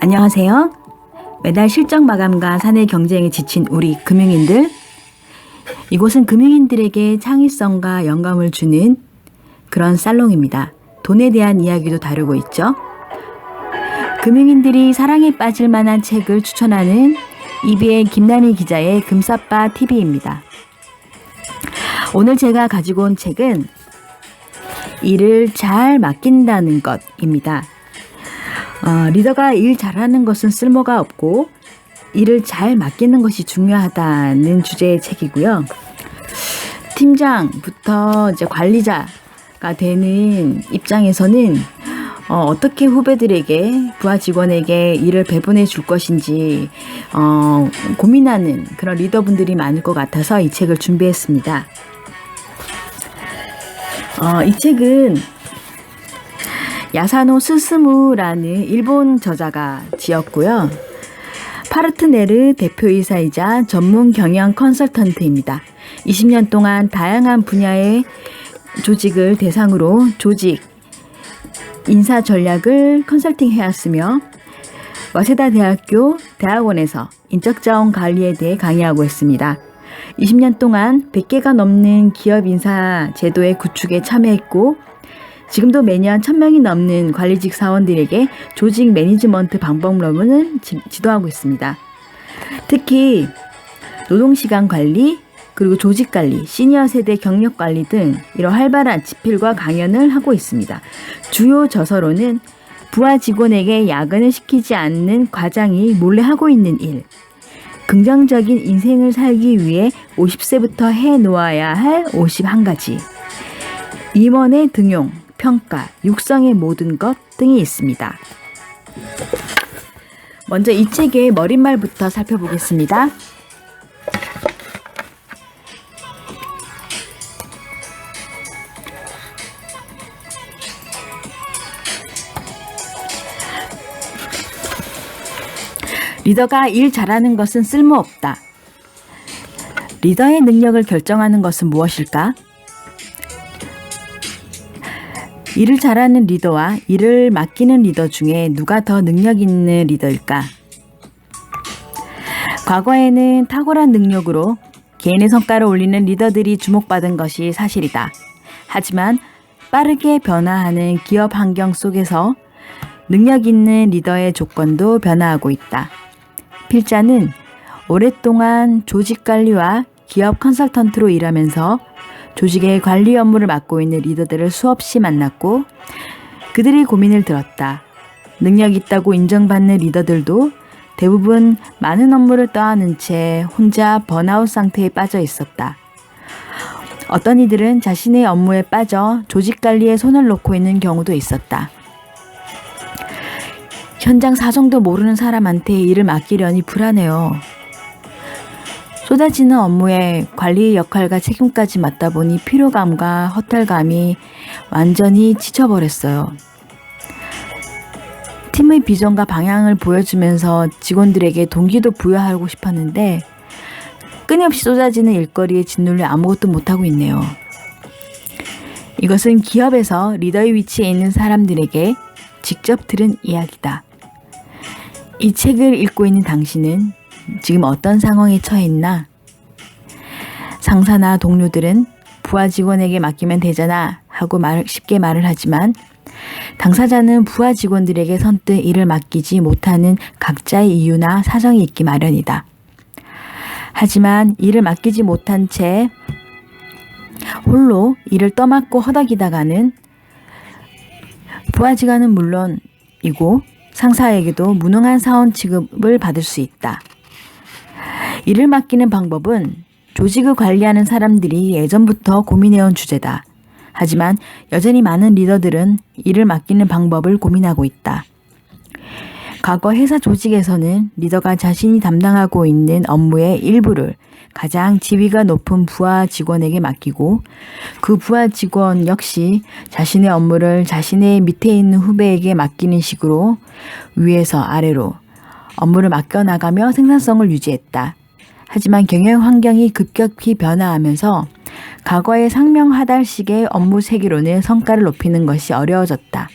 안녕하세요. 매달 실적 마감과 사내 경쟁에 지친 우리 금융인들. 이곳은 금융인들에게 창의성과 영감을 주는 그런 살롱입니다. 돈에 대한 이야기도 다루고 있죠. 금융인들이 사랑에 빠질 만한 책을 추천하는 EBN 김남희 기자의 금사빠 TV입니다. 오늘 제가 가지고 온 책은 일을 잘 맡긴다는 것입니다. 리더가 일 잘하는 것은 쓸모가 없고 일을 잘 맡기는 것이 중요하다는 주제의 책이고요. 팀장부터 이제 관리자가 되는 입장에서는 어떻게 후배들에게, 부하 직원에게 일을 배분해 줄 것인지 고민하는 그런 리더분들이 많을 것 같아서 이 책을 준비했습니다. 이 책은 야사노 스스무라는 일본 저자가 지었고요. 파르트네르 대표이사이자 전문 경영 컨설턴트입니다. 20년 동안 다양한 분야의 조직을 대상으로 조직, 인사 전략을 컨설팅해왔으며 와세다 대학교 대학원에서 인적자원 관리에 대해 강의하고 있습니다. 20년 동안 100개가 넘는 기업 인사 제도의 구축에 참여했고 지금도 매년 1000명이 넘는 관리직 사원들에게 조직 매니지먼트 방법론을 지도하고 있습니다. 특히 노동시간 관리, 그리고 조직 관리, 시니어 세대 경력 관리 등 이런 활발한 집필과 강연을 하고 있습니다. 주요 저서로는 부하 직원에게 야근을 시키지 않는 과장이 몰래 하고 있는 일, 긍정적인 인생을 살기 위해 50세부터 해놓아야 할 51가지, 임원의 등용, 평가, 육성의 모든 것 등이 있습니다. 먼저 이 책의 머릿말부터 살펴보겠습니다. 리더가 일 잘하는 것은 쓸모없다. 리더의 능력을 결정하는 것은 무엇일까? 일을 잘하는 리더와 일을 맡기는 리더 중에 누가 더 능력 있는 리더일까? 과거에는 탁월한 능력으로 개인의 성과를 올리는 리더들이 주목받은 것이 사실이다. 하지만 빠르게 변화하는 기업 환경 속에서 능력 있는 리더의 조건도 변화하고 있다. 필자는 오랫동안 조직 관리와 기업 컨설턴트로 일하면서 조직의 관리 업무를 맡고 있는 리더들을 수없이 만났고 그들의 고민을 들었다. 능력 있다고 인정받는 리더들도 대부분 많은 업무를 떠안은 채 혼자 번아웃 상태에 빠져 있었다. 어떤 이들은 자신의 업무에 빠져 조직 관리에 손을 놓고 있는 경우도 있었다. 현장 사정도 모르는 사람한테 일을 맡기려니 불안해요. 쏟아지는 업무에 관리 역할과 책임까지 맡다 보니 피로감과 허탈감이 완전히 지쳐버렸어요. 팀의 비전과 방향을 보여주면서 직원들에게 동기도 부여하고 싶었는데 끊임없이 쏟아지는 일거리에 짓눌려 아무것도 못하고 있네요. 이것은 기업에서 리더의 위치에 있는 사람들에게 직접 들은 이야기다. 이 책을 읽고 있는 당신은 지금 어떤 상황에 처해 있나? 상사나 동료들은 부하 직원에게 맡기면 되잖아 하고 쉽게 말을 하지만 당사자는 부하 직원들에게 선뜻 일을 맡기지 못하는 각자의 이유나 사정이 있기 마련이다. 하지만 일을 맡기지 못한 채 홀로 일을 떠맡고 허덕이다가는 부하 직원은 물론이고 상사에게도 무능한 사원 취급을 받을 수 있다. 일을 맡기는 방법은 조직을 관리하는 사람들이 예전부터 고민해온 주제다. 하지만 여전히 많은 리더들은 일을 맡기는 방법을 고민하고 있다. 과거 회사 조직에서는 리더가 자신이 담당하고 있는 업무의 일부를 가장 지위가 높은 부하 직원에게 맡기고 그 부하 직원 역시 자신의 업무를 자신의 밑에 있는 후배에게 맡기는 식으로 위에서 아래로 업무를 맡겨나가며 생산성을 유지했다. 하지만 경영 환경이 급격히 변화하면서 과거의 상명하달식의 업무 세계로는 성과를 높이는 것이 어려워졌다.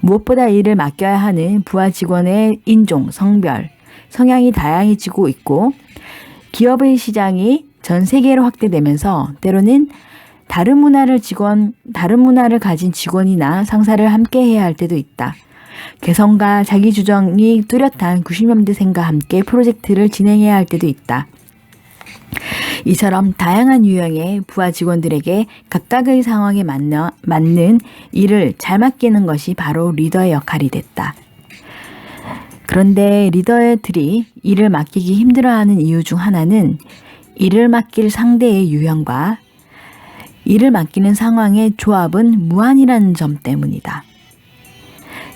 무엇보다 일을 맡겨야 하는 부하 직원의 인종, 성별, 성향이 다양해지고 있고 기업의 시장이 전 세계로 확대되면서 때로는 다른 문화를 가진 직원이나 상사를 함께 해야 할 때도 있다. 개성과 자기 주장이 뚜렷한 90년대생과 함께 프로젝트를 진행해야 할 때도 있다. 이처럼 다양한 유형의 부하 직원들에게 각각의 상황에 맞는 일을 잘 맡기는 것이 바로 리더의 역할이 됐다. 그런데 리더들이 일을 맡기기 힘들어하는 이유 중 하나는 일을 맡길 상대의 유형과 일을 맡기는 상황의 조합은 무한이라는 점 때문이다.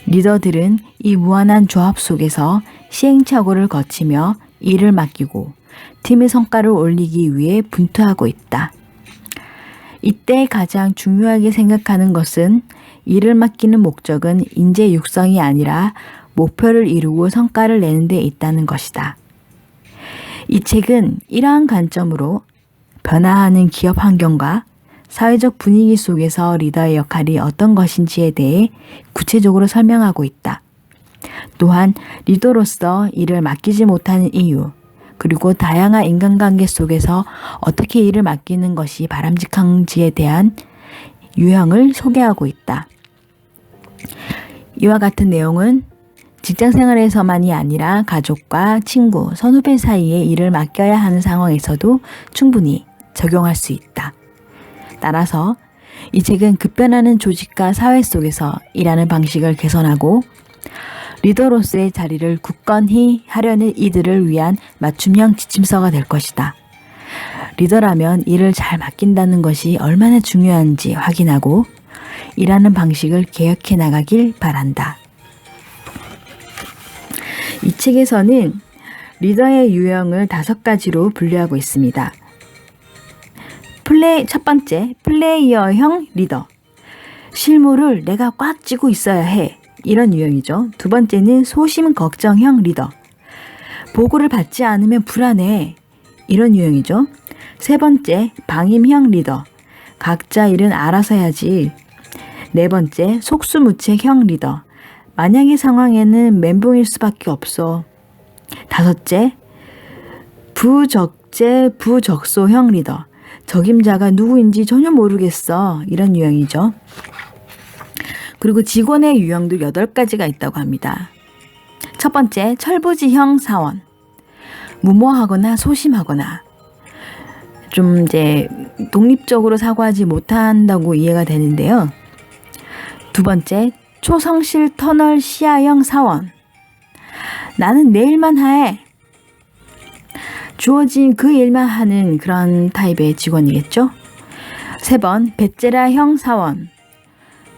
리더들은 이 무한한 조합 속에서 시행착오를 거치며 일을 맡기고 팀의 성과를 올리기 위해 분투하고 있다. 이때 가장 중요하게 생각하는 것은 일을 맡기는 목적은 인재 육성이 아니라 목표를 이루고 성과를 내는 데 있다는 것이다. 이 책은 이러한 관점으로 변화하는 기업 환경과 사회적 분위기 속에서 리더의 역할이 어떤 것인지에 대해 구체적으로 설명하고 있다. 또한 리더로서 일을 맡기지 못하는 이유, 그리고 다양한 인간관계 속에서 어떻게 일을 맡기는 것이 바람직한지에 대한 유형을 소개하고 있다. 이와 같은 내용은 직장생활에서만이 아니라 가족과 친구, 선후배 사이에 일을 맡겨야 하는 상황에서도 충분히 적용할 수 있다. 따라서 이 책은 급변하는 조직과 사회 속에서 일하는 방식을 개선하고 리더로서의 자리를 굳건히 하려는 이들을 위한 맞춤형 지침서가 될 것이다. 리더라면 일을 잘 맡긴다는 것이 얼마나 중요한지 확인하고 일하는 방식을 개혁해 나가길 바란다. 이 책에서는 리더의 유형을 5가지로 분류하고 있습니다. 첫 번째, 플레이어형 리더. 실무를 내가 꽉 쥐고 있어야 해. 이런 유형이죠. 두 번째는 소심 걱정형 리더. 보고를 받지 않으면 불안해. 이런 유형이죠. 세 번째, 방임형 리더. 각자 일은 알아서 해야지. 네 번째, 속수무책형 리더. 만약의 상황에는 멘붕일 수밖에 없어. 다섯째, 부적소형 리더. 적임자가 누구인지 전혀 모르겠어. 이런 유형이죠. 그리고 직원의 유형도 8가지가 있다고 합니다. 첫 번째, 철부지형 사원. 무모하거나 소심하거나 좀 이제 독립적으로 사고하지 못한다고 이해가 되는데요. 두 번째, 초성실 터널 시야형 사원. 나는 내 일만 해. 주어진 그 일만 하는 그런 타입의 직원이겠죠. 세 번, 배째라형 사원.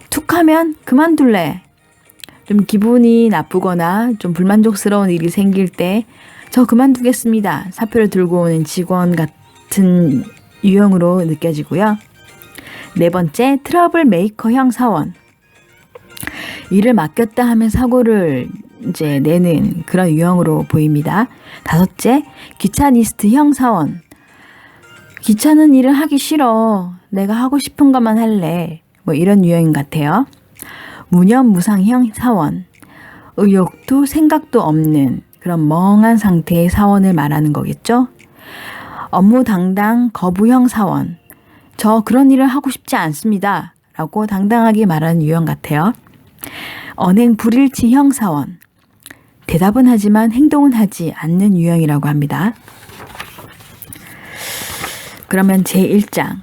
툭하면 그만둘래. 좀 기분이 나쁘거나 좀 불만족스러운 일이 생길 때 저 그만두겠습니다. 사표를 들고 오는 직원 같은 유형으로 느껴지고요. 네 번째, 트러블 메이커형 사원. 일을 맡겼다 하면 사고를 이제 내는 그런 유형으로 보입니다. 다섯째, 귀차니스트형 사원. 귀찮은 일을 하기 싫어. 내가 하고 싶은 것만 할래. 이런 유형인 것 같아요. 무념무상형 사원. 의욕도 생각도 없는 그런 멍한 상태의 사원을 말하는 거겠죠. 업무 당당 거부형 사원. 저 그런 일을 하고 싶지 않습니다. 라고 당당하게 말하는 유형 같아요. 언행 불일치형 사원. 대답은 하지만 행동은 하지 않는 유형이라고 합니다. 그러면 제1장.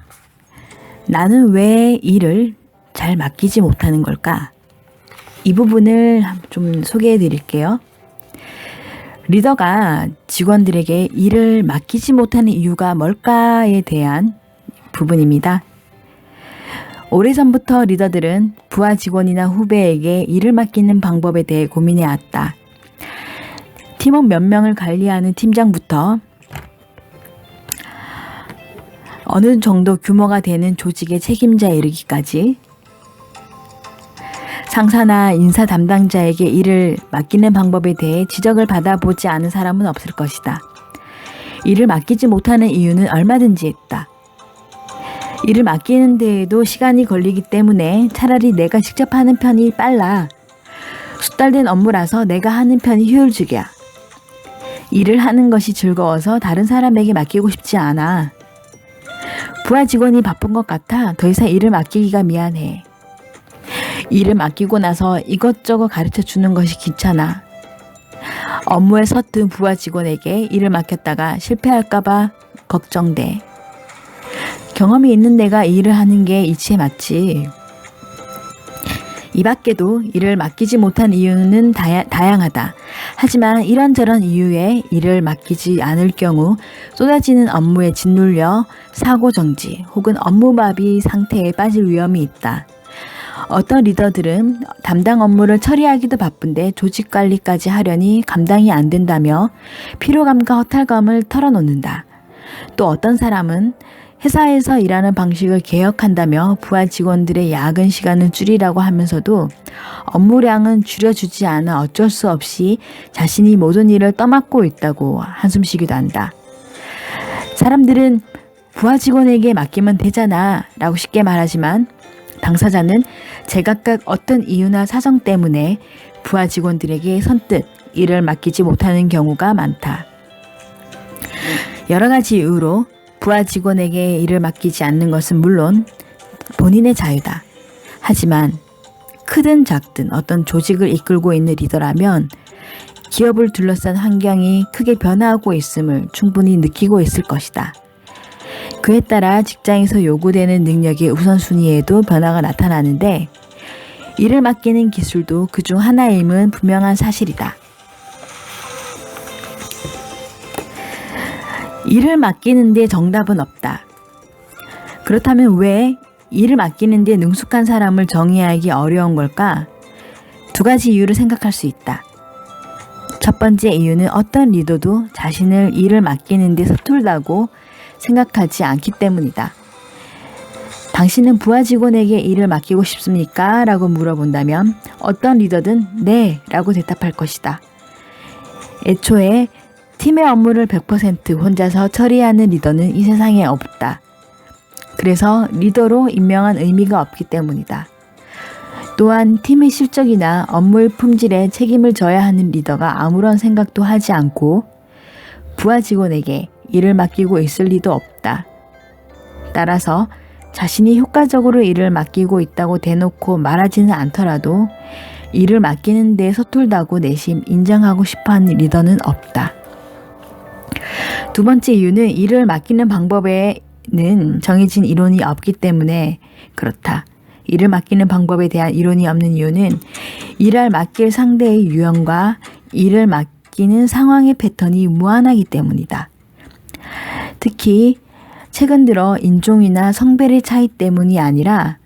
나는 왜 일을 잘 맡기지 못하는 걸까? 이 부분을 좀 소개해 드릴게요. 리더가 직원들에게 일을 맡기지 못하는 이유가 뭘까에 대한 부분입니다. 오래전부터 리더들은 부하 직원이나 후배에게 일을 맡기는 방법에 대해 고민해왔다. 팀원 몇 명을 관리하는 팀장부터 어느 정도 규모가 되는 조직의 책임자에 이르기까지 상사나 인사 담당자에게 일을 맡기는 방법에 대해 지적을 받아보지 않은 사람은 없을 것이다. 일을 맡기지 못하는 이유는 얼마든지 있다. 일을 맡기는 데에도 시간이 걸리기 때문에 차라리 내가 직접 하는 편이 빨라. 숙달된 업무라서 내가 하는 편이 효율적이야. 일을 하는 것이 즐거워서 다른 사람에게 맡기고 싶지 않아. 부하 직원이 바쁜 것 같아 더 이상 일을 맡기기가 미안해. 일을 맡기고 나서 이것저것 가르쳐 주는 것이 귀찮아. 업무에 서툰 부하 직원에게 일을 맡겼다가 실패할까봐 걱정돼. 경험이 있는 내가 일을 하는 게 이치에 맞지. 이 밖에도 일을 맡기지 못한 이유는 다양하다. 하지만 이런저런 이유에 일을 맡기지 않을 경우 쏟아지는 업무에 짓눌려 사고정지 혹은 업무마비 상태에 빠질 위험이 있다. 어떤 리더들은 담당 업무를 처리하기도 바쁜데 조직 관리까지 하려니 감당이 안 된다며 피로감과 허탈감을 털어놓는다. 또 어떤 사람은 회사에서 일하는 방식을 개혁한다며 부하 직원들의 야근 시간을 줄이라고 하면서도 업무량은 줄여주지 않아 어쩔 수 없이 자신이 모든 일을 떠맡고 있다고 한숨 쉬기도 한다. 사람들은 부하 직원에게 맡기면 되잖아 라고 쉽게 말하지만 당사자는 제각각 어떤 이유나 사정 때문에 부하 직원들에게 선뜻 일을 맡기지 못하는 경우가 많다. 여러 가지 이유로 부하 직원에게 일을 맡기지 않는 것은 물론 본인의 자유다. 하지만 크든 작든 어떤 조직을 이끌고 있는 리더라면 기업을 둘러싼 환경이 크게 변화하고 있음을 충분히 느끼고 있을 것이다. 그에 따라 직장에서 요구되는 능력의 우선순위에도 변화가 나타나는데 일을 맡기는 기술도 그중 하나임은 분명한 사실이다. 일을 맡기는 데 정답은 없다. 그렇다면 왜 일을 맡기는 데 능숙한 사람을 정의하기 어려운 걸까? 두 가지 이유를 생각할 수 있다. 첫 번째 이유는 어떤 리더도 자신을 일을 맡기는 데 서툴다고 생각하지 않기 때문이다. 당신은 부하 직원에게 일을 맡기고 싶습니까? 라고 물어본다면 어떤 리더든 네 라고 대답할 것이다. 애초에 팀의 업무를 100% 혼자서 처리하는 리더는 이 세상에 없다. 그래서 리더로 임명한 의미가 없기 때문이다. 또한 팀의 실적이나 업무의 품질에 책임을 져야 하는 리더가 아무런 생각도 하지 않고 부하 직원에게 일을 맡기고 있을 리도 없다. 따라서 자신이 효과적으로 일을 맡기고 있다고 대놓고 말하지는 않더라도 일을 맡기는 데 서툴다고 내심 인정하고 싶어하는 리더는 없다. 두 번째 이유는 일을 맡기는 방법에는 정해진 이론이 없기 때문에 그렇다. 일을 맡기는 방법에 대한 이론이 없는 이유는 일을 맡길 상대의 유형과 일을 맡기는 상황의 패턴이 무한하기 때문이다. 특히 최근 들어 인종이나 성별의 차이 때문이 아니라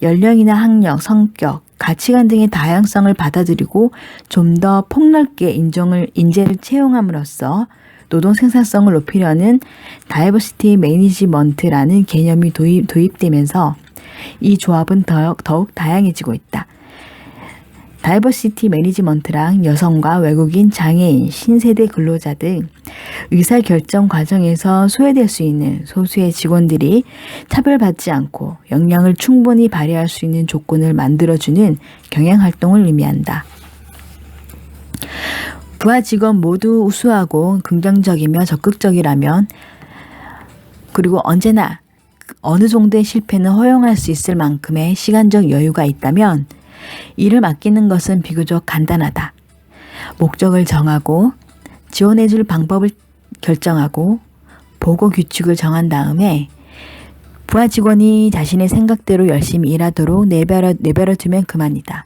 연령이나 학력, 성격, 가치관 등의 다양성을 받아들이고 좀 더 폭넓게 인재를 채용함으로써 노동 생산성을 높이려는 다이버시티 매니지먼트라는 개념이 도입되면서 이 조합은 더욱 다양해지고 있다. 다이버시티 매니지먼트랑 여성과 외국인, 장애인, 신세대 근로자 등 의사결정 과정에서 소외될 수 있는 소수의 직원들이 차별받지 않고 역량을 충분히 발휘할 수 있는 조건을 만들어주는 경영활동을 의미한다. 부하 직원 모두 우수하고 긍정적이며 적극적이라면 그리고 언제나 어느 정도의 실패는 허용할 수 있을 만큼의 시간적 여유가 있다면 일을 맡기는 것은 비교적 간단하다. 목적을 정하고 지원해줄 방법을 결정하고 보고 규칙을 정한 다음에 부하 직원이 자신의 생각대로 열심히 일하도록 내버려 두면 그만이다.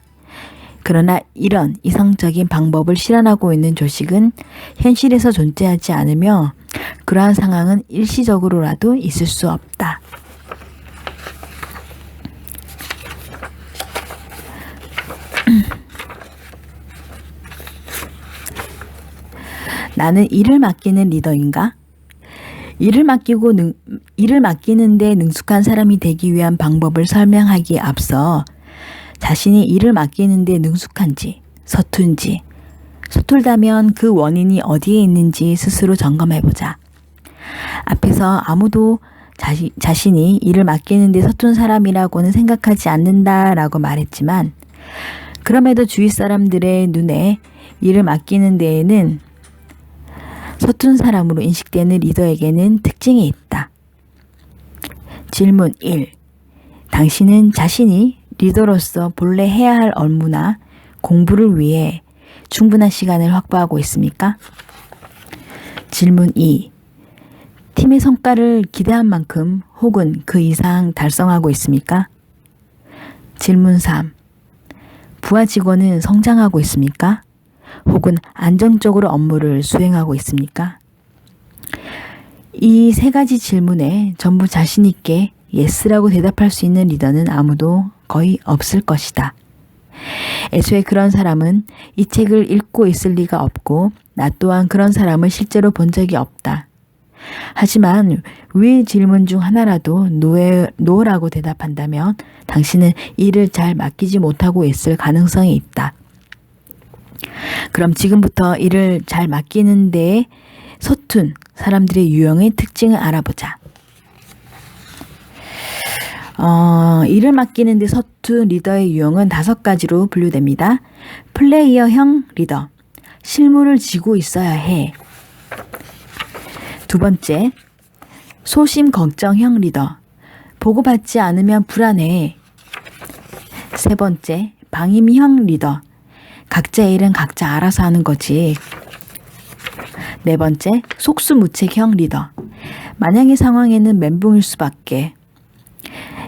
그러나 이런 이성적인 방법을 실현하고 있는 조직은 현실에서 존재하지 않으며 그러한 상황은 일시적으로라도 있을 수 없다. 나는 일을 맡기는 리더인가? 일을 맡기는데 능숙한 사람이 되기 위한 방법을 설명하기에 앞서 자신이 일을 맡기는데 능숙한지, 서툰지, 서툴다면 그 원인이 어디에 있는지 스스로 점검해보자. 앞에서 아무도 자신이 일을 맡기는데 서툰 사람이라고는 생각하지 않는다라고 말했지만 그럼에도 주위 사람들의 눈에 일을 맡기는 데에는 서툰 사람으로 인식되는 리더에게는 특징이 있다. 질문 1. 당신은 자신이 리더로서 본래 해야 할 업무나 공부를 위해 충분한 시간을 확보하고 있습니까? 질문 2. 팀의 성과를 기대한 만큼 혹은 그 이상 달성하고 있습니까? 질문 3. 부하 직원은 성장하고 있습니까? 혹은 안정적으로 업무를 수행하고 있습니까? 이 세 가지 질문에 전부 자신 있게 예스라고 대답할 수 있는 리더는 아무도 거의 없을 것이다. 애초에 그런 사람은 이 책을 읽고 있을 리가 없고 나 또한 그런 사람을 실제로 본 적이 없다. 하지만 위 질문 중 하나라도 노라고 대답한다면 당신은 일을 잘 맡기지 못하고 있을 가능성이 있다. 그럼 지금부터 일을 잘 맡기는 데에 서툰 사람들의 유형의 특징을 알아보자. 일을 맡기는 데 서툰 리더의 유형은 5가지로 분류됩니다. 플레이어형 리더, 실무를 지고 있어야 해. 2번째, 소심 걱정형 리더, 보고받지 않으면 불안해. 3번째, 방임형 리더, 각자의 일은 각자 알아서 하는 거지. 4번째, 속수무책형 리더, 만약의 상황에는 멘붕일 수밖에.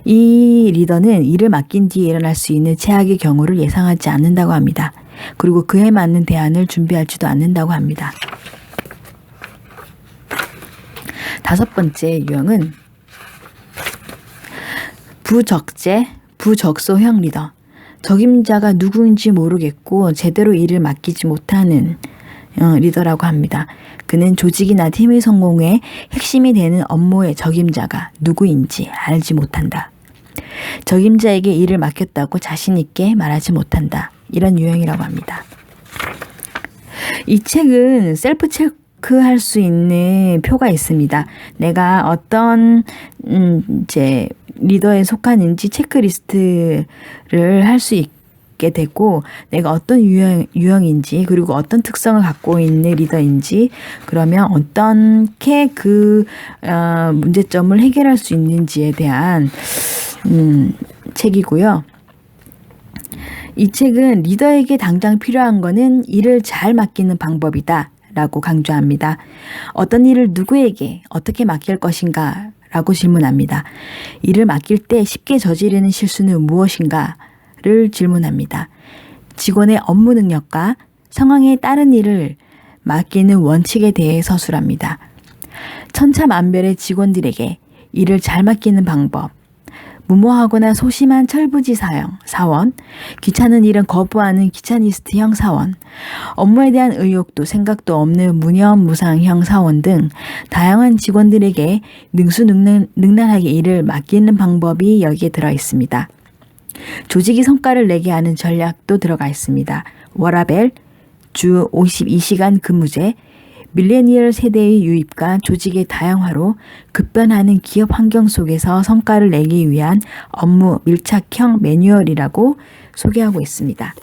이 리더는 일을 맡긴 뒤에 일어날 수 있는 최악의 경우를 예상하지 않는다고 합니다. 그리고 그에 맞는 대안을 준비하지도 않는다고 합니다. 5번째 유형은 부적소형 리더. 적임자가 누구인지 모르겠고 제대로 일을 맡기지 못하는 리더라고 합니다. 그는 조직이나 팀의 성공에 핵심이 되는 업무의 적임자가 누구인지 알지 못한다. 적임자에게 일을 맡겼다고 자신 있게 말하지 못한다. 이런 유형이라고 합니다. 이 책은 셀프 체크할 수 있는 표가 있습니다. 내가 어떤 이제 리더에 속하는지 체크리스트를 할 수 있게 되고 내가 어떤 유형인지 그리고 어떤 특성을 갖고 있는 리더인지 그러면 어떻게 그 문제점을 해결할 수 있는지에 대한 책이고요. 이 책은 리더에게 당장 필요한 거는 일을 잘 맡기는 방법이다 라고 강조합니다. 어떤 일을 누구에게 어떻게 맡길 것인가 라고 질문합니다. 일을 맡길 때 쉽게 저지르는 실수는 무엇인가를 질문합니다. 직원의 업무 능력과 상황에 따른 일을 맡기는 원칙에 대해 서술합니다. 천차만별의 직원들에게 일을 잘 맡기는 방법, 무모하거나 소심한 철부지 사원, 귀찮은 일은 거부하는 귀차니스트형 사원, 업무에 대한 의욕도 생각도 없는 무념무상형 사원 등 다양한 직원들에게 능수능란하게 일을 맡기는 방법이 여기에 들어 있습니다. 조직이 성과를 내게 하는 전략도 들어가 있습니다. 워라벨, 주 52시간 근무제, 밀레니얼 세대의 유입과 조직의 다양화로 급변하는 기업 환경 속에서 성과를 내기 위한 업무 밀착형 매뉴얼이라고 소개하고 있습니다.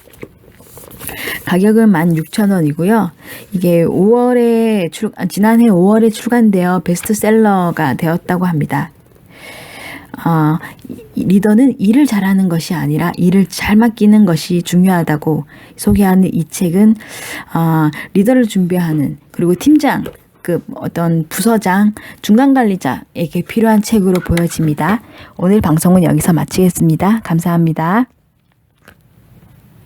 가격은 16,000원이고요. 이게 지난해 5월에 출간되어 베스트셀러가 되었다고 합니다. 리더는 일을 잘하는 것이 아니라 일을 잘 맡기는 것이 중요하다고 소개하는 이 책은 리더를 준비하는 그리고 팀장, 어떤 부서장, 중간관리자에게 필요한 책으로 보여집니다. 오늘 방송은 여기서 마치겠습니다. 감사합니다.